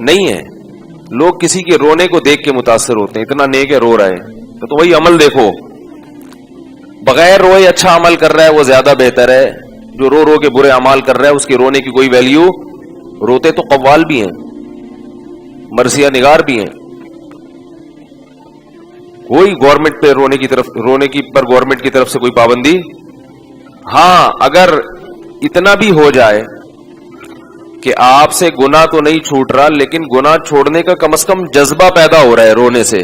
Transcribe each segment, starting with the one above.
نہیں ہے. لوگ کسی کے رونے کو دیکھ کے متاثر ہوتے ہیں, اتنا نیک ہے رو رہا ہے, تو وہی عمل دیکھو. بغیر روئے اچھا عمل کر رہا ہے وہ زیادہ بہتر ہے. جو رو رو کے برے اعمال کر رہا ہے اس کے رونے کی کوئی ویلیو. روتے تو قوال بھی ہیں, مرثیہ نگار بھی ہیں. کوئی گورنمنٹ پہ رونے کی پر گورنمنٹ کی طرف سے کوئی پابندی. ہاں اگر اتنا بھی ہو جائے کہ آپ سے گناہ تو نہیں چھوٹ رہا, لیکن گناہ چھوڑنے کا کم از کم جذبہ پیدا ہو رہا ہے, رونے سے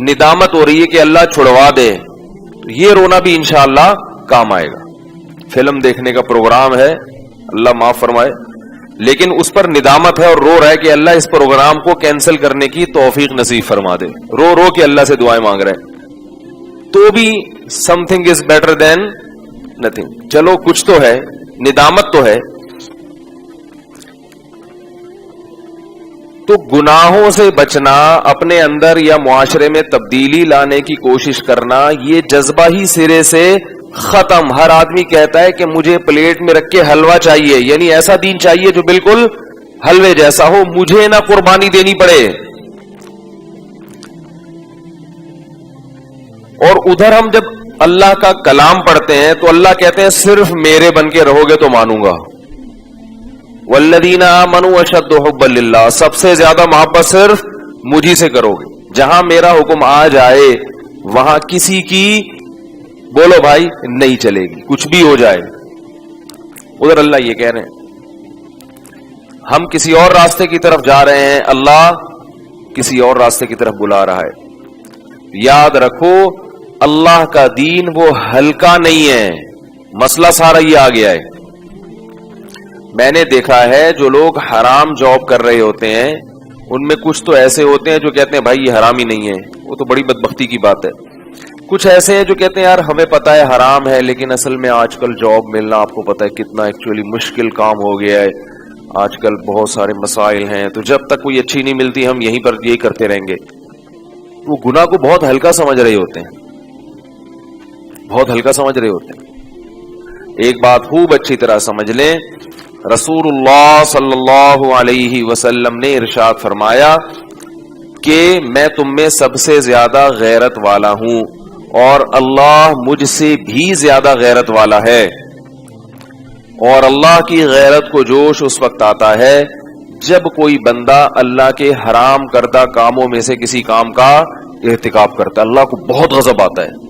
ندامت ہو رہی ہے کہ اللہ چھڑوا دے, یہ رونا بھی انشاءاللہ کام آئے گا. فلم دیکھنے کا پروگرام ہے, اللہ معاف فرمائے, لیکن اس پر ندامت ہے اور رو رہا ہے کہ اللہ اس پروگرام کو کینسل کرنے کی توفیق نصیب فرما دے. رو رو کے اللہ سے دعائیں مانگ رہے ہیں, تو بھی some thing is better than nothing. چلو کچھ تو ہے, ندامت تو ہے. تو گناہوں سے بچنا, اپنے اندر یا معاشرے میں تبدیلی لانے کی کوشش کرنا, یہ جذبہ ہی سرے سے ختم. ہر آدمی کہتا ہے کہ مجھے پلیٹ میں رکھ کے حلوہ چاہیے, یعنی ایسا دین چاہیے جو بالکل حلوے جیسا ہو, مجھے نہ قربانی دینی پڑے. اور ادھر ہم جب اللہ کا کلام پڑھتے ہیں تو اللہ کہتے ہیں صرف میرے بن کے رہو گے تو مانوں گا. والذین آمنوا اشد حبا للہ, سب سے زیادہ محبت صرف مجھی سے کرو گے. جہاں میرا حکم آ جائے وہاں کسی کی بولو بھائی نہیں چلے گی, کچھ بھی ہو جائے. ادھر اللہ یہ کہہ رہے ہیں ہم کسی اور راستے کی طرف جا رہے ہیں, اللہ کسی اور راستے کی طرف بلا رہا ہے. یاد رکھو اللہ کا دین وہ ہلکا نہیں ہے, مسئلہ سارا یہ آ گیا ہے. میں نے دیکھا ہے جو لوگ حرام جاب کر رہے ہوتے ہیں ان میں کچھ تو ایسے ہوتے ہیں جو کہتے ہیں بھائی یہ حرام ہی نہیں ہے, وہ تو بڑی بدبختی کی بات ہے. کچھ ایسے ہیں جو کہتے ہیں یار ہمیں پتا ہے حرام ہے, لیکن اصل میں آج کل جاب ملنا آپ کو پتا ہے کتنا ایکچولی مشکل کام ہو گیا ہے, آج کل بہت سارے مسائل ہیں, تو جب تک کوئی اچھی نہیں ملتی ہم یہیں پر یہی کرتے رہیں گے. وہ گناہ کو بہت ہلکا سمجھ رہے ہوتے ہیں, بہت ہلکا سمجھ رہے ہوتے ہیں. ایک بات خوب اچھی طرح سمجھ لیں, رسول اللہ صلی اللہ علیہ وسلم نے ارشاد فرمایا کہ میں تم میں سب سے زیادہ غیرت والا ہوں اور اللہ مجھ سے بھی زیادہ غیرت والا ہے. اور اللہ کی غیرت کو جوش اس وقت آتا ہے جب کوئی بندہ اللہ کے حرام کردہ کاموں میں سے کسی کام کا ارتکاب کرتا ہے. اللہ کو بہت غضب آتا ہے.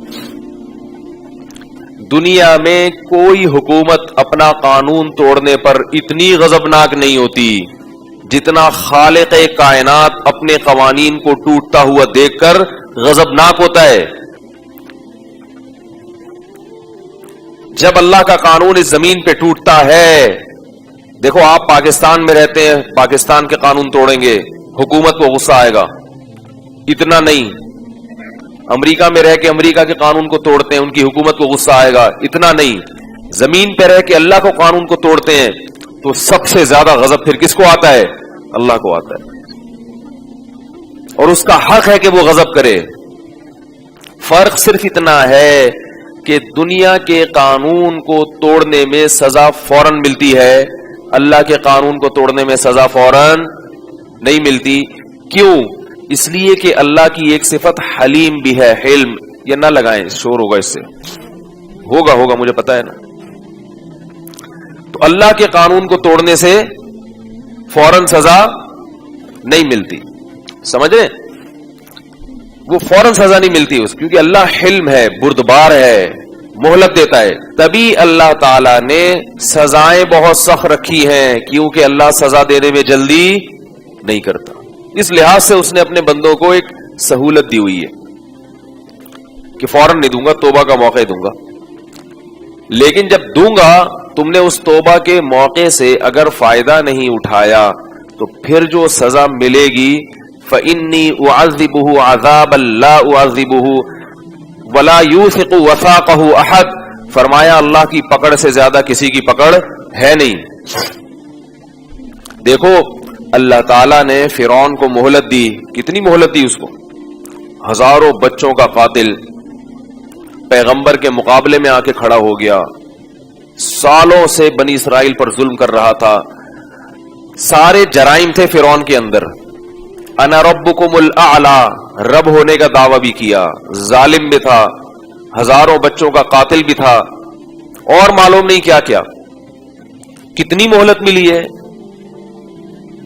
دنیا میں کوئی حکومت اپنا قانون توڑنے پر اتنی غضبناک نہیں ہوتی جتنا خالق کائنات اپنے قوانین کو ٹوٹتا ہوا دیکھ کر غضبناک ہوتا ہے. جب اللہ کا قانون اس زمین پہ ٹوٹتا ہے, دیکھو آپ پاکستان میں رہتے ہیں, پاکستان کے قانون توڑیں گے حکومت کو غصہ آئے گا, اتنا نہیں. امریکہ میں رہ کے امریکہ کے قانون کو توڑتے ہیں, ان کی حکومت کو غصہ آئے گا, اتنا نہیں. زمین پہ رہ کے اللہ کو قانون کو توڑتے ہیں تو سب سے زیادہ غضب پھر کس کو آتا ہے؟ اللہ کو آتا ہے, اور اس کا حق ہے کہ وہ غضب کرے. فرق صرف اتنا ہے کہ دنیا کے قانون کو توڑنے میں سزا فوراً ملتی ہے, اللہ کے قانون کو توڑنے میں سزا فوراً نہیں ملتی. کیوں؟ اس لیے کہ اللہ کی ایک صفت حلیم بھی ہے, حلم. یہ نہ لگائیں, شور ہوگا اس سے, ہوگا مجھے پتا ہے نا. تو اللہ کے قانون کو توڑنے سے فوراً سزا نہیں ملتی, سمجھ رہے؟ وہ فوراً سزا نہیں ملتی اس, کیونکہ اللہ حلم ہے, بردبار ہے, مہلت دیتا ہے. تبھی اللہ تعالی نے سزائیں بہت سخت رکھی ہیں, کیونکہ اللہ سزا دینے میں جلدی نہیں کرتا. اس لحاظ سے اس نے اپنے بندوں کو ایک سہولت دی ہوئی ہے کہ فوراً نہیں دوں گا, توبہ کا موقع دوں گا. لیکن جب دوں گا تم نے اس توبہ کے موقع سے اگر فائدہ نہیں اٹھایا تو پھر جو سزا ملے گی فَإِنِّي أُعَذِّبُهُ عَذَابًا لَا أُعَذِّبُهُ وَلَا يُوثِقُ وَثَاقَهُ أَحَدٌ. فرمایا اللہ کی پکڑ سے زیادہ کسی کی پکڑ ہے نہیں. دیکھو اللہ تعالیٰ نے فرعون کو مہلت دی, کتنی مہلت دی اس کو, ہزاروں بچوں کا قاتل پیغمبر کے مقابلے میں آ کے کھڑا ہو گیا, سالوں سے بنی اسرائیل پر ظلم کر رہا تھا, سارے جرائم تھے فرعون کے اندر. انا ربکم الاعلی, رب ہونے کا دعویٰ بھی کیا, ظالم بھی تھا, ہزاروں بچوں کا قاتل بھی تھا, اور معلوم نہیں کیا کیا. کتنی مہلت ملی ہے,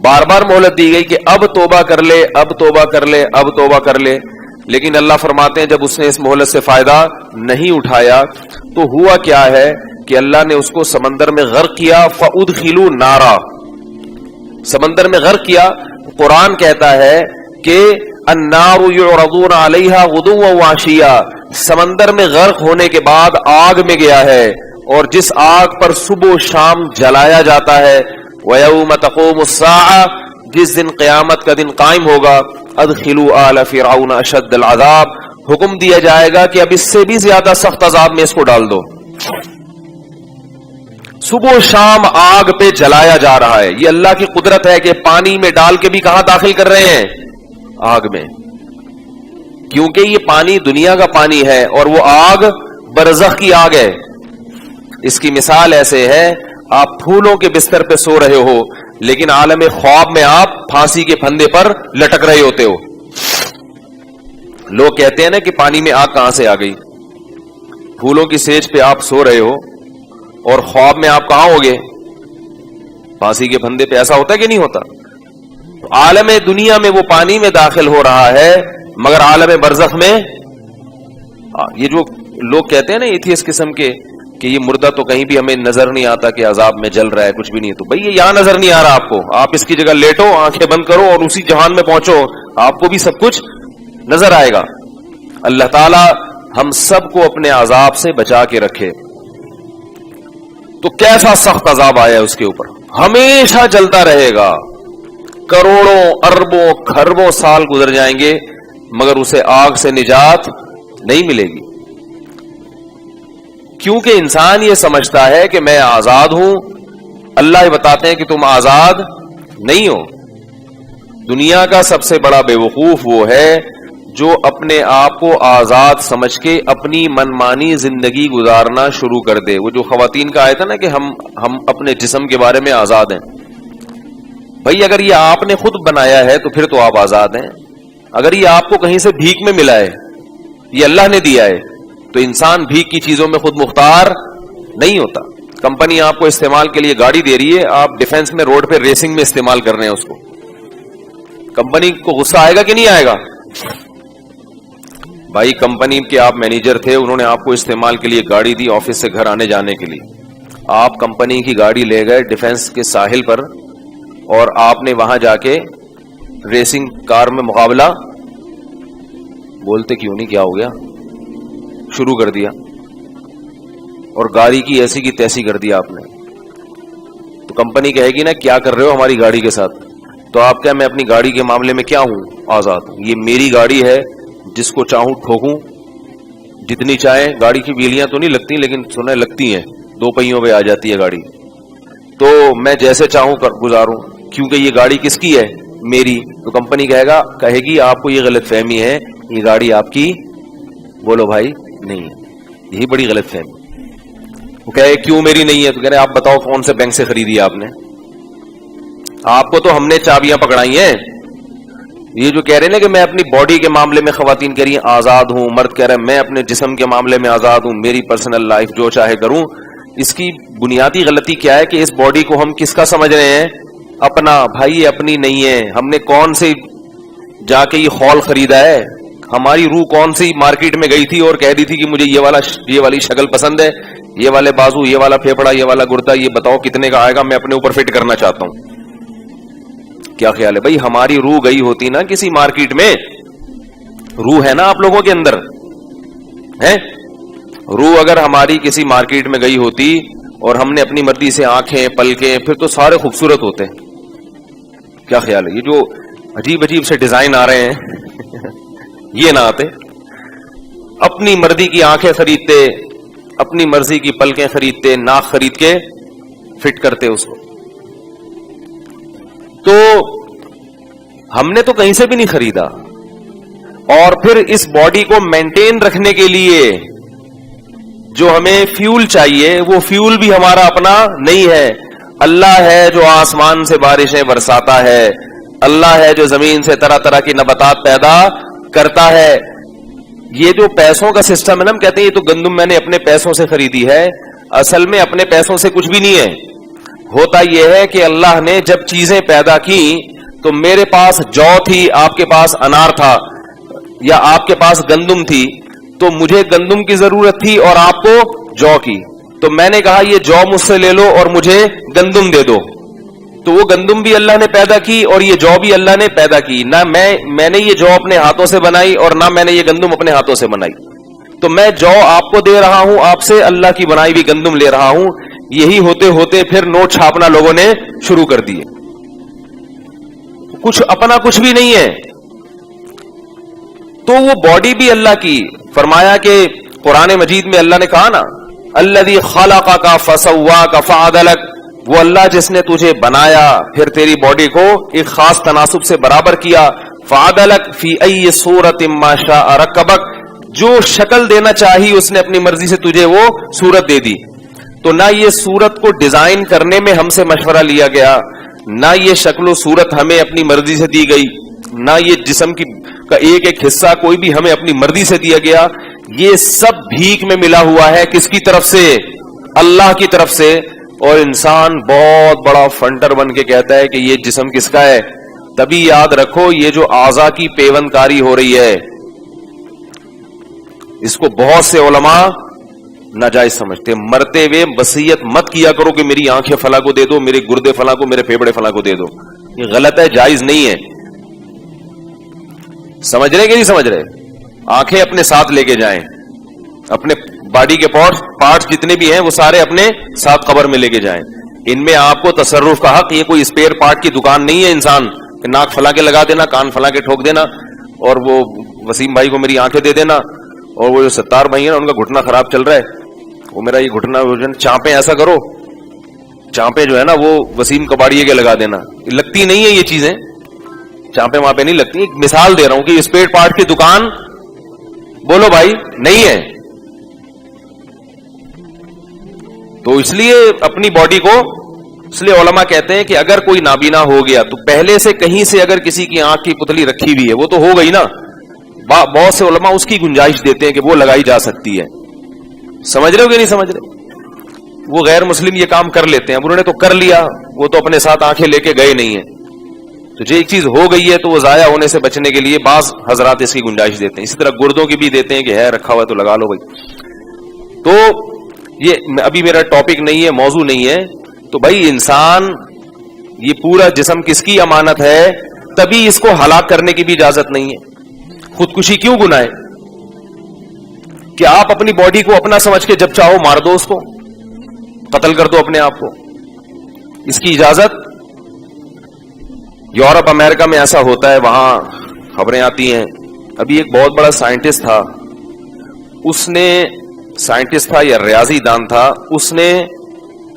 بار بار مہلت دی گئی کہ اب توبہ کر لے, اب توبہ کر لے, اب توبہ کر لے. لیکن اللہ فرماتے ہیں جب اس نے اس مہلت سے فائدہ نہیں اٹھایا تو ہوا کیا ہے کہ اللہ نے اس کو سمندر میں غرق کیا. فَأُدْخِلُوا نَارًا, سمندر میں غرق کیا. قرآن کہتا ہے کہ النَّارُ يُعْرَضُونَ عَلَيْهَا غُدُوًّا وَعَشِيًّا, سمندر میں غرق ہونے کے بعد آگ میں گیا ہے, اور جس آگ پر صبح و شام جلایا جاتا ہے. وَيَوْمَ تَقُومُ السَّاعَةُ, جس دن قیامت کا دن قائم ہوگا, ادخلوا آل فرعون اشد العذاب, حکم دیا جائے گا کہ اب اس سے بھی زیادہ سخت عذاب میں اس کو ڈال دو. صبح و شام آگ پہ جلایا جا رہا ہے. یہ اللہ کی قدرت ہے کہ پانی میں ڈال کے بھی کہاں داخل کر رہے ہیں, آگ میں, کیونکہ یہ پانی دنیا کا پانی ہے اور وہ آگ برزخ کی آگ ہے. اس کی مثال ایسے ہے, آپ پھولوں کے بستر پہ سو رہے ہو لیکن عالم خواب میں آپ پھانسی کے پھندے پر لٹک رہے ہوتے ہو. لوگ کہتے ہیں نا کہ پانی میں آگ کہاں سے آ گئی. پھولوں کی سیج پہ آپ سو رہے ہو اور خواب میں آپ کہاں ہوگے, پھانسی کے پھندے پہ. ایسا ہوتا ہے کہ نہیں ہوتا؟ عالم دنیا میں وہ پانی میں داخل ہو رہا ہے, مگر عالم برزخ میں یہ جو لوگ کہتے ہیں نا ایتھیسٹ قسم کے کہ یہ مردہ تو کہیں بھی ہمیں نظر نہیں آتا کہ عذاب میں جل رہا ہے, کچھ بھی نہیں. تو بھئی یہ یہاں نظر نہیں آ رہا آپ کو, آپ اس کی جگہ لیٹو, آنکھیں بند کرو اور اسی جہان میں پہنچو, آپ کو بھی سب کچھ نظر آئے گا. اللہ تعالی ہم سب کو اپنے عذاب سے بچا کے رکھے. تو کیسا سخت عذاب آیا ہے اس کے اوپر, ہمیشہ جلتا رہے گا. کروڑوں اربوں کھربوں سال گزر جائیں گے مگر اسے آگ سے نجات نہیں ملے گی, کیونکہ انسان یہ سمجھتا ہے کہ میں آزاد ہوں. اللہ بتاتے ہیں کہ تم آزاد نہیں ہو. دنیا کا سب سے بڑا بے وقوف وہ ہے جو اپنے آپ کو آزاد سمجھ کے اپنی منمانی زندگی گزارنا شروع کر دے. وہ جو خواتین کا آیا تھا نا کہ ہم اپنے جسم کے بارے میں آزاد ہیں. بھائی اگر یہ آپ نے خود بنایا ہے تو پھر تو آپ آزاد ہیں. اگر یہ آپ کو کہیں سے بھیک میں ملا ہے, یہ اللہ نے دیا ہے, تو انسان بھیک کی چیزوں میں خود مختار نہیں ہوتا. کمپنی آپ کو استعمال کے لیے گاڑی دے رہی ہے, آپ ڈیفنس میں روڈ پہ ریسنگ میں استعمال کر رہے ہیں اس کو, کمپنی کو غصہ آئے گا کہ نہیں آئے گا؟ بھائی کمپنی کے آپ مینیجر تھے, انہوں نے آپ کو استعمال کے لیے گاڑی دی آفس سے گھر آنے جانے کے لیے. آپ کمپنی کی گاڑی لے گئے ڈیفنس کے ساحل پر اور آپ نے وہاں جا کے ریسنگ کار میں مقابلہ, بولتے کیوں نہیں, کیا ہو گیا, شروع کر دیا اور گاڑی کی ایسی کی تیسی کر دیا آپ نے. تو کمپنی کہے گی نا کیا کر رہے ہو ہماری گاڑی کے ساتھ, تو آپ کیا, میں اپنی گاڑی کے معاملے میں کیا ہوں, آزاد ہوں. یہ میری گاڑی ہے, جس کو چاہوں ٹھوکوں, جتنی چاہیں. گاڑی کی ویلیاں تو نہیں لگتی لیکن سنیں لگتی ہیں, 2 پہیوں پہ آ جاتی ہے گاڑی, تو میں جیسے چاہوں گزاروں, کیونکہ یہ گاڑی کس کی ہے, میری. تو کمپنی کہے گی آپ کو یہ غلط فہمی ہے, یہ گاڑی آپ کی. بولو بھائی نہیں, یہی بڑی غلط فہمی. وہ کہے کیوں میری نہیں ہے, تو کہہ رہے آپ بتاؤ کون سے بینک سے خریدی آپ نے, آپ کو تو ہم نے چابیاں پکڑائی ہیں. یہ جو کہہ رہے ہیں نا کہ میں اپنی باڈی کے معاملے میں, خواتین کہہ رہی ہیں آزاد ہوں, مرد کہہ رہے ہیں میں اپنے جسم کے معاملے میں آزاد ہوں, میری پرسنل لائف جو چاہے کروں. اس کی بنیادی غلطی کیا ہے کہ اس باڈی کو ہم کس کا سمجھ رہے ہیں, اپنا. بھائی یہ اپنی نہیں ہے. ہم نے کون سے جا کے یہ خول خریدا ہے, ہماری روح کون سی مارکیٹ میں گئی تھی اور کہہ دی تھی کہ مجھے یہ والی شکل پسند ہے, یہ والے بازو, یہ والا پھیپڑا, یہ والا گردہ, یہ بتاؤ کتنے کا آئے گا, میں اپنے اوپر فٹ کرنا چاہتا ہوں. کیا خیال ہے بھائی, ہماری روح گئی ہوتی نا کسی مارکیٹ میں, روح ہے نا آپ لوگوں کے اندر ہے, روح اگر ہماری کسی مارکیٹ میں گئی ہوتی اور ہم نے اپنی مرضی سے آنکھیں پلکیں, پھر تو سارے خوبصورت ہوتے. کیا خیال ہے, یہ جو عجیب عجیب سے ڈیزائن آ رہے ہیں یہ نہ آتے. اپنی مرضی کی آنکھیں خریدتے, اپنی مرضی کی پلکیں خریدتے, ناک خرید کے فٹ کرتے اس کو. تو ہم نے تو کہیں سے بھی نہیں خریدا. اور پھر اس باڈی کو مینٹین رکھنے کے لیے جو ہمیں فیول چاہیے, وہ فیول بھی ہمارا اپنا نہیں ہے. اللہ ہے جو آسمان سے بارشیں برساتا ہے, اللہ ہے جو زمین سے طرح طرح کی نباتات پیدا کرتا ہے. یہ جو پیسوں کا سسٹم ہے نا, ہم کہتے ہیں یہ تو گندم میں نے اپنے پیسوں سے خریدی ہے, اصل میں اپنے پیسوں سے کچھ بھی نہیں ہے. ہوتا یہ ہے کہ اللہ نے جب چیزیں پیدا کی تو میرے پاس جو تھی, آپ کے پاس انار تھا, یا آپ کے پاس گندم تھی, تو مجھے گندم کی ضرورت تھی اور آپ کو جو کی, تو میں نے کہا یہ جو مجھ سے لے لو اور مجھے گندم دے دو. تو وہ گندم بھی اللہ نے پیدا کی اور یہ جو بھی اللہ نے پیدا کی. نہ میں نے یہ جو اپنے ہاتھوں سے بنائی اور نہ میں نے یہ گندم اپنے ہاتھوں سے بنائی. تو میں جو آپ کو دے رہا ہوں, آپ سے اللہ کی بنائی ہوئی گندم لے رہا ہوں. یہی ہوتے ہوتے پھر نوٹ چھاپنا لوگوں نے شروع کر دیے. کچھ اپنا کچھ بھی نہیں ہے. تو وہ باڈی بھی اللہ کی. فرمایا کہ قرآن مجید میں اللہ نے کہا نا, الذی خلقک فسواک فعدلک, وہ اللہ جس نے تجھے بنایا پھر تیری باڈی کو ایک خاص تناسب سے برابر کیا. فعدلک فی ای صورت ما شاء رکبک, جو شکل دینا چاہی اس نے اپنی مرضی سے تجھے وہ صورت دے دی. تو نہ یہ صورت کو ڈیزائن کرنے میں ہم سے مشورہ لیا گیا, نہ یہ شکل و صورت ہمیں اپنی مرضی سے دی گئی, نہ یہ جسم کی کا ایک ایک حصہ کوئی بھی ہمیں اپنی مرضی سے دیا گیا. یہ سب بھیک میں ملا ہوا ہے. کس کی طرف سے؟ اللہ کی طرف سے. اور انسان بہت بڑا فنٹر بن کے کہتا ہے کہ یہ جسم کس کا ہے. تبھی یاد رکھو یہ جو اعضاء کی پیوند کاری ہو رہی ہے, اس کو بہت سے علماء ناجائز سمجھتے. مرتے ہوئے وصیت مت کیا کرو کہ میری آنکھیں فلاں کو دے دو, میرے گردے فلاں کو, میرے پھیپڑے فلاں کو دے دو. یہ غلط ہے, جائز نہیں ہے. سمجھ رہے کہ نہیں سمجھ رہے؟ آنکھیں اپنے ساتھ لے کے جائیں, اپنے باڈی کے پارٹس جتنے بھی ہیں وہ سارے اپنے ساتھ قبر میں لے کے جائیں. ان میں آپ کو تصرف کا حق. یہ کوئی اسپیئر پارٹ کی دکان نہیں ہے انسان کہ ناک فلاں کے لگا دینا, کان فلاں کے ٹھوک دینا, اور وہ وسیم بھائی کو میری آنکھیں دے دینا, اور وہ جو ستار بھائی ہیں نا ان کا گھٹنا خراب چل رہا ہے, وہ میرا یہ گھٹنا چانپیں ایسا کرو, چانپیں جو ہے نا وہ وسیم کباڑیے کے لگا دینا. لگتی نہیں ہے یہ چیزیں, چانپیں وہاں پہ نہیں لگتی. ایک مثال دے رہا ہوں کہ اسپیئر پارٹ کی دکان بولو بھائی نہیں ہے. تو اس لیے اپنی باڈی کو, اس لیے علماء کہتے ہیں کہ اگر کوئی نابینا ہو گیا تو پہلے سے کہیں سے اگر کسی کی آنکھ کی پتلی رکھی ہوئی ہے وہ تو ہو گئی نا. بہت سے علماء اس کی گنجائش دیتے ہیں کہ وہ لگائی جا سکتی ہے. سمجھ رہے ہو کہ نہیں سمجھ رہے؟ وہ غیر مسلم یہ کام کر لیتے ہیں. اب انہوں نے تو کر لیا, وہ تو اپنے ساتھ آنکھیں لے کے گئے نہیں ہیں. تو جو ایک چیز ہو گئی ہے تو وہ ضائع ہونے سے بچنے کے لیے بعض حضرات اس کی گنجائش دیتے ہیں. اسی طرح گردوں کی بھی دیتے ہیں کہ ہے رکھا ہوا تو لگا لو بھائی. تو یہ ابھی میرا ٹاپک نہیں ہے, موضوع نہیں ہے. تو بھائی انسان, یہ پورا جسم کس کی امانت ہے, تبھی اس کو ہلاک کرنے کی بھی اجازت نہیں ہے. خودکشی کیوں گناہ ہے کہ آپ اپنی باڈی کو اپنا سمجھ کے جب چاہو مار دو, اس کو قتل کر دو اپنے آپ کو. اس کی اجازت یورپ امریکہ میں ایسا ہوتا ہے, وہاں خبریں آتی ہیں. ابھی ایک بہت بڑا سائنٹسٹ تھا, اس نے سائنٹسٹ تھا یا ریاضی دان تھا, اس نے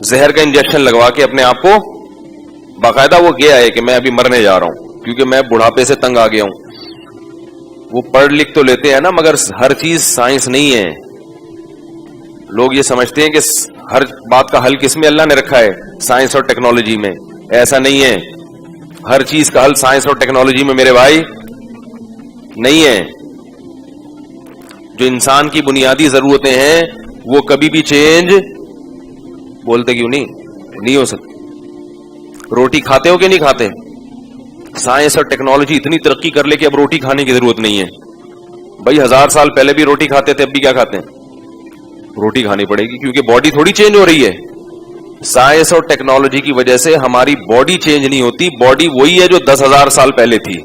زہر کا انجیکشن لگوا کے اپنے آپ کو, باقاعدہ وہ گیا ہے کہ میں ابھی مرنے جا رہا ہوں کیونکہ میں بڑھاپے سے تنگ آ گیا ہوں. وہ پڑھ لکھ تو لیتے ہیں نا, مگر ہر چیز سائنس نہیں ہے. لوگ یہ سمجھتے ہیں کہ ہر بات کا حل کس میں اللہ نے رکھا ہے, سائنس اور ٹیکنالوجی میں. ایسا نہیں ہے. ہر چیز کا حل سائنس اور ٹیکنالوجی میں میرے بھائی نہیں ہے. جو انسان کی بنیادی ضرورتیں ہیں وہ کبھی بھی چینج, بولتے کیوں نہیں ہو سکتی. روٹی کھاتے ہو کہ نہیں کھاتے؟ سائنس اور ٹیکنالوجی اتنی ترقی کر لے کہ اب روٹی کھانے کی ضرورت نہیں ہے. بھائی 1000 سال پہلے بھی روٹی کھاتے تھے, اب بھی کیا کھاتے ہیں؟ روٹی کھانی پڑے گی کیونکہ باڈی تھوڑی چینج ہو رہی ہے. سائنس اور ٹیکنالوجی کی وجہ سے ہماری باڈی چینج نہیں ہوتی. باڈی وہی ہے جو 10,000 سال پہلے تھی,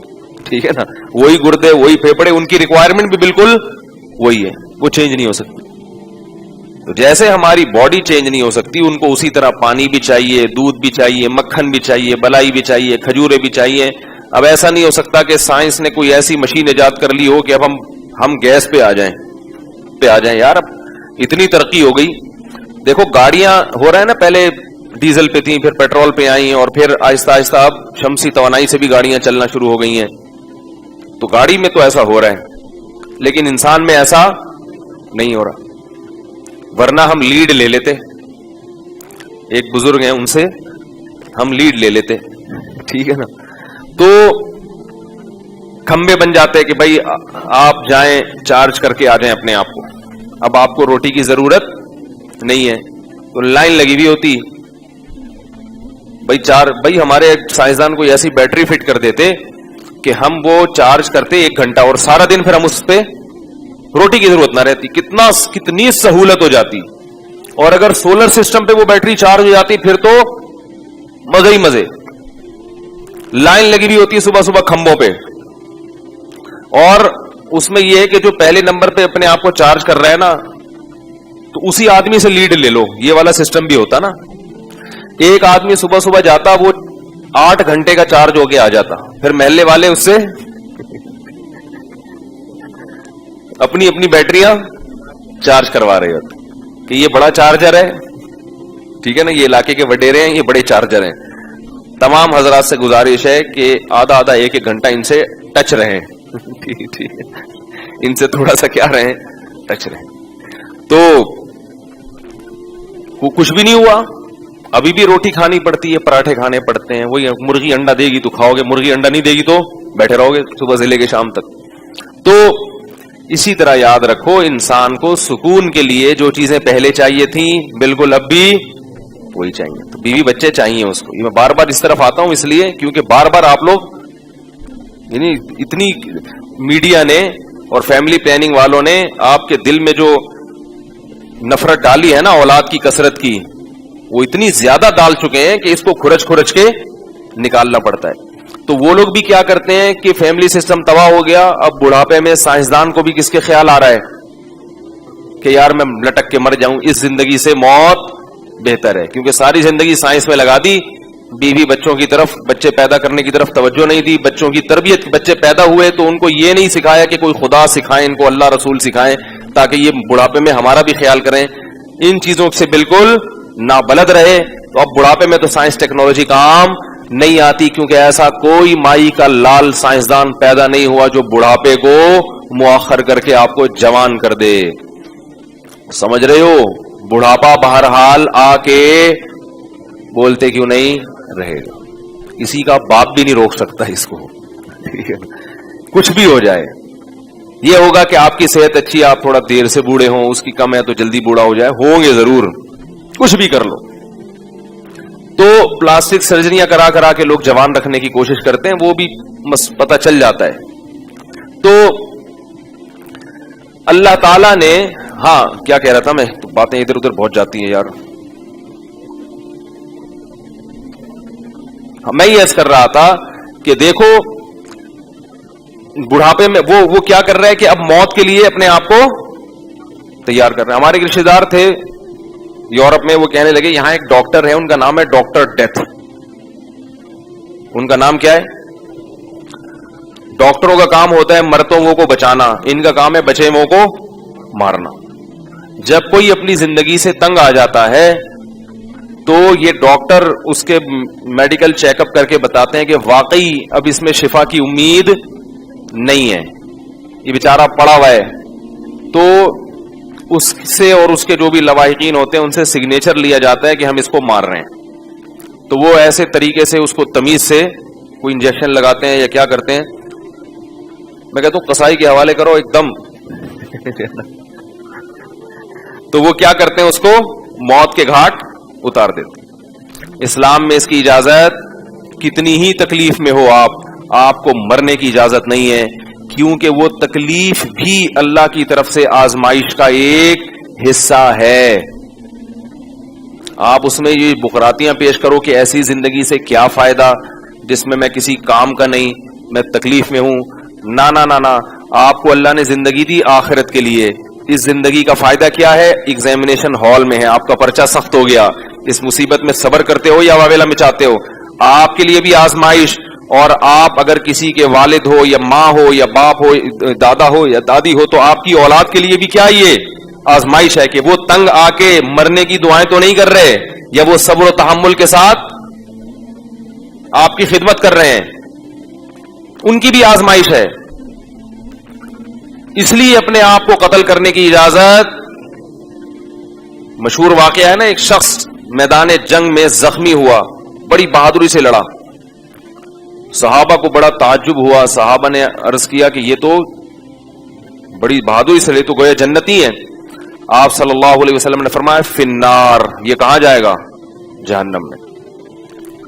ٹھیک ہے نا. وہی گردے, وہی پھیپڑے, ان کی ریکوائرمنٹ بھی بالکل وہی ہے, وہ چینج نہیں ہو سکتی. تو جیسے ہماری باڈی چینج نہیں ہو سکتی, ان کو اسی طرح پانی بھی چاہیے, دودھ بھی چاہیے, مکھن بھی چاہیے, بلائی بھی چاہیے, کھجورے بھی چاہیے. اب ایسا نہیں ہو سکتا کہ سائنس نے کوئی ایسی مشین ایجاد کر لی ہو کہ اب ہم گیس پہ آ جائیں. یار اب اتنی ترقی ہو گئی. دیکھو گاڑیاں ہو رہا ہے نا, پہلے ڈیزل پہ تھیں, پھر پیٹرول پہ آئیں, اور پھر آہستہ آہستہ اب شمسی توانائی سے بھی گاڑیاں چلنا شروع ہو گئی ہیں. تو گاڑی میں تو ایسا ہو رہا ہے, لیکن انسان میں ایسا نہیں ہو رہا. ورنہ ہم لیڈ لے لیتے. ایک بزرگ ہیں, ان سے ہم لیڈ لے لیتے, ٹھیک ہے نا. تو کھمبے بن جاتے کہ بھائی آپ جائیں چارج کر کے آ جائیں اپنے آپ کو, اب آپ کو روٹی کی ضرورت نہیں ہے. تو لائن لگی ہوئی ہوتی بھائی ہمارے سائنسدان کو ایسی بیٹری فٹ کر دیتے کہ ہم وہ چارج کرتے 1 گھنٹہ اور سارا دن پھر ہم اس پہ روٹی کی ضرورت نہ رہتی. کتنی سہولت ہو جاتی. اور اگر سولر سسٹم پہ وہ بیٹری چارج ہو جاتی پھر تو مزے ہی مزے. لائن لگی ہوئی ہوتی ہے صبح صبح کھمبوں پہ, اور اس میں یہ ہے کہ جو پہلے نمبر پہ اپنے آپ کو چارج کر رہا ہے نا تو اسی آدمی سے لیڈ لے لو, یہ والا سسٹم بھی ہوتا نا. ایک آدمی صبح صبح جاتا, وہ 8 گھنٹے کا چارج ہو کے آ جاتا, پھر محلے والے اس سے اپنی اپنی بیٹریاں چارج کروا رہے ہوتے کہ یہ بڑا چارجر ہے, ٹھیک ہے نا, یہ علاقے کے وڈیرے ہیں, یہ بڑے چارجر ہیں. تمام حضرات سے گزارش ہے کہ آدھا 1-1 گھنٹہ ان سے ٹچ رہیں, ٹھیک ہے, ان سے تھوڑا سا کیا رہیں, ٹچ رہیں. تو کچھ بھی نہیں ہوا, ابھی بھی روٹی کھانی پڑتی ہے, پراٹھے کھانے پڑتے ہیں. وہی مرغی انڈا دے گی تو کھاؤ گے, مرغی انڈا نہیں دے گی تو بیٹھے رہو گے صبح سے لے کے شام تک. تو اسی طرح یاد رکھو, انسان کو سکون کے لیے جو چیزیں پہلے چاہیے تھیں بالکل اب بھی وہی چاہیے. تو بیوی بچے چاہیے اس کو. یہ میں بار بار اس طرف آتا ہوں اس لیے کیونکہ بار بار آپ لوگ یعنی اتنی میڈیا نے اور فیملی پلاننگ والوں نے آپ کے دل میں جو نفرت ڈالی ہے نا اولاد کی کثرت کی, وہ اتنی زیادہ ڈال چکے ہیں کہ اس کو کھرچ کے نکالنا پڑتا ہے. تو وہ لوگ بھی کیا کرتے ہیں کہ فیملی سسٹم تباہ ہو گیا, اب بڑھاپے میں سائنسدان کو بھی کس کے خیال آ رہا ہے کہ یار میں لٹک کے مر جاؤں, اس زندگی سے موت بہتر ہے. کیونکہ ساری زندگی سائنس میں لگا دی, بیوی بچوں کی طرف, بچے پیدا کرنے کی طرف توجہ نہیں دی, بچوں کی تربیت. بچے پیدا ہوئے تو ان کو یہ نہیں سکھایا کہ کوئی خدا سکھائیں, ان کو اللہ رسول سکھائیں تاکہ یہ بڑھاپے میں ہمارا بھی خیال کریں. ان چیزوں سے بالکل نابلد رہے. تو اب بڑھاپے میں تو سائنس ٹیکنالوجی کام نہیں آتی, کیونکہ ایسا کوئی مائی کا لال سائنسدان پیدا نہیں ہوا جو بڑھاپے کو مؤخر کر کے آپ کو جوان کر دے. سمجھ رہے ہو؟ بڑھاپا بہرحال آ کے بولتے کیوں نہیں رہے گا. کسی کا باپ بھی نہیں روک سکتا اس کو, کچھ بھی ہو جائے. یہ ہوگا کہ آپ کی صحت اچھی, آپ تھوڑا دیر سے بوڑھے ہوں, اس کی کم ہے تو جلدی بوڑھا ہو جائے, ہوں گے ضرور, کچھ بھی کر لو. تو پلاسٹک سرجریاں کرا کے لوگ جوان رکھنے کی کوشش کرتے ہیں, وہ بھی پتہ چل جاتا ہے. تو اللہ تعالی نے, ہاں کیا کہہ رہا تھا میں, باتیں ادھر ادھر بہت جاتی ہیں یار. میں یہ عرض کر رہا تھا کہ دیکھو بڑھاپے میں وہ کیا کر رہا ہے کہ اب موت کے لیے اپنے آپ کو تیار کر رہے ہیں. ہمارے ایک رشتے دار تھے یورپ میں, وہ کہنے لگے یہاں ایک ڈاکٹر ہے, ان کا نام ہے ڈاکٹر ڈیتھ. ان کا نام کیا ہے؟ ڈاکٹروں کا کام ہوتا ہے مرتے ہوئے کو بچانا, ان کا کام ہے بچے ہوئے کو مارنا. جب کوئی اپنی زندگی سے تنگ آ جاتا ہے تو یہ ڈاکٹر اس کے میڈیکل چیک اپ کر کے بتاتے ہیں کہ واقعی اب اس میں شفا کی امید نہیں ہے, یہ بیچارہ پڑا ہوا ہے. تو اس سے اور اس کے جو بھی لواحقین ہوتے ہیں ان سے سگنیچر لیا جاتا ہے کہ ہم اس کو مار رہے ہیں. تو وہ ایسے طریقے سے اس کو تمیز سے کوئی انجیکشن لگاتے ہیں یا کیا کرتے ہیں. میں کہتا ہوں قصائی کے حوالے کرو ایک دم. تو وہ کیا کرتے ہیں, اس کو موت کے گھاٹ اتار دیتے. اسلام میں اس کی اجازت کتنی ہی تکلیف میں ہو آپ کو مرنے کی اجازت نہیں ہے, کیونکہ وہ تکلیف بھی اللہ کی طرف سے آزمائش کا ایک حصہ ہے. آپ اس میں یہ بکراتیاں پیش کرو کہ ایسی زندگی سے کیا فائدہ جس میں کسی کام کا نہیں, میں تکلیف میں ہوں. نا نا نا نا, آپ کو اللہ نے زندگی دی آخرت کے لیے. اس زندگی کا فائدہ کیا ہے؟ ایگزامینیشن ہال میں ہے, آپ کا پرچہ سخت ہو گیا, اس مصیبت میں صبر کرتے ہو یا واویلا مچاتے ہو. آپ کے لیے بھی آزمائش, اور آپ اگر کسی کے والد ہو یا ماں ہو یا باپ ہو, دادا ہو یا دادی ہو, تو آپ کی اولاد کے لیے بھی کیا یہ آزمائش ہے کہ وہ تنگ آ کے مرنے کی دعائیں تو نہیں کر رہے, یا وہ صبر و تحمل کے ساتھ آپ کی خدمت کر رہے ہیں. ان کی بھی آزمائش ہے. اس لیے اپنے آپ کو قتل کرنے کی اجازت. مشہور واقعہ ہے نا, ایک شخص میدان جنگ میں زخمی ہوا, بڑی بہادری سے لڑا. صحابہ کو بڑا تعجب ہوا. صحابہ نے عرض کیا کہ یہ تو بڑی بہادری سے لڑے، تو گویا جنتی ہیں. آپ صلی اللہ علیہ وسلم نے فرمایا فی النار، یہ کہاں جائے گا؟ جہنم میں.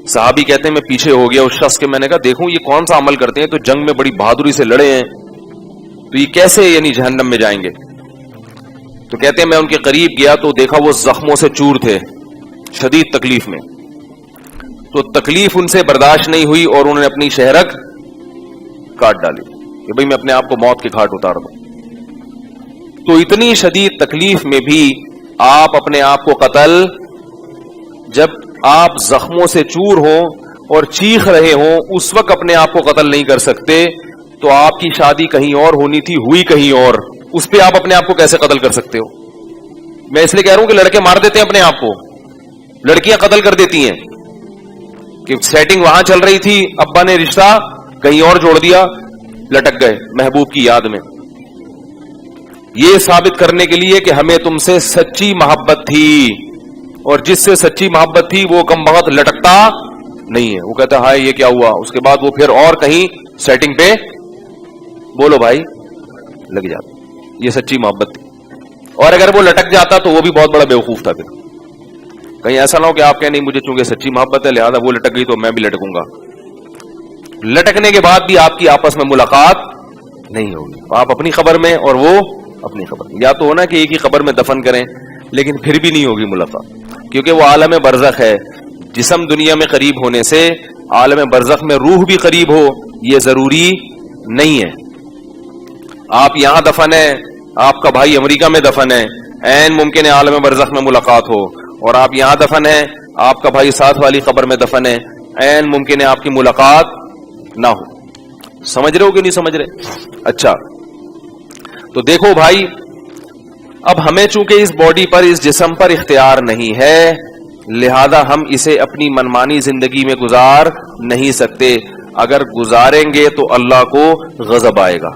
صحابی کہتے ہیں میں پیچھے ہو گیا اس شخص کے، میں نے کہا دیکھوں یہ کون سا عمل کرتے ہیں، تو جنگ میں بڑی بہادری سے لڑے ہیں، تو یہ کیسے یعنی جہنم میں جائیں گے؟ تو کہتے ہیں میں ان کے قریب گیا تو دیکھا وہ زخموں سے چور تھے، شدید تکلیف میں. تو تکلیف ان سے برداشت نہیں ہوئی اور انہوں نے اپنی شہرک کاٹ ڈالی کہ بھئی میں اپنے آپ کو موت کے گھاٹ اتار دوں. تو اتنی شدید تکلیف میں بھی آپ اپنے آپ کو قتل، جب آپ زخموں سے چور ہوں اور چیخ رہے ہوں اس وقت اپنے آپ کو قتل نہیں کر سکتے، تو آپ کی شادی کہیں اور ہونی تھی، ہوئی کہیں اور، اس پہ آپ اپنے آپ کو کیسے قتل کر سکتے ہو؟ میں اس لیے کہہ رہا ہوں کہ لڑکے مار دیتے ہیں اپنے آپ کو، لڑکیاں قتل کر دیتی ہیں کہ سیٹنگ وہاں چل رہی تھی، ابا نے رشتہ کہیں اور جوڑ دیا، لٹک گئے محبوب کی یاد میں. یہ ثابت کرنے کے لیے کہ ہمیں تم سے سچی محبت تھی، اور جس سے سچی محبت تھی وہ کم بخت لٹکتا نہیں ہے. وہ کہتا ہائے یہ کیا ہوا، اس کے بعد وہ پھر اور کہیں سیٹنگ پہ بولو بھائی لگ جاتا. یہ سچی محبت تھی. اور اگر وہ لٹک جاتا تو وہ بھی بہت بڑا بیوقوف تھا. پھر کہیں ایسا نہ ہو کہ آپ کہیں نہیں مجھے چونکہ سچی محبت ہے لہذا وہ لٹک گئی تو میں بھی لٹکوں گا. لٹکنے کے بعد بھی آپ کی آپس میں ملاقات نہیں ہوگی، آپ اپنی خبر میں اور وہ اپنی خبر میں. یا تو ہونا کہ ایک ہی خبر میں دفن کریں لیکن پھر بھی نہیں ہوگی ملاقات، کیونکہ وہ عالم برزخ ہے. جسم دنیا میں قریب ہونے سے عالم برزخ میں روح بھی قریب ہو یہ ضروری نہیں ہے. آپ یہاں دفن ہے، آپ کا بھائی امریکہ میں دفن ہے، عین ممکن ہے عالم برزخ میں ملاقات ہو. اور آپ یہاں دفن ہے، آپ کا بھائی ساتھ والی قبر میں دفن ہے، عین ممکن ہے آپ کی ملاقات نہ ہو. سمجھ رہے ہو کہ نہیں سمجھ رہے؟ اچھا تو دیکھو بھائی، اب ہمیں چونکہ اس باڈی پر، اس جسم پر اختیار نہیں ہے، لہذا ہم اسے اپنی منمانی زندگی میں گزار نہیں سکتے. اگر گزاریں گے تو اللہ کو غضب آئے گا.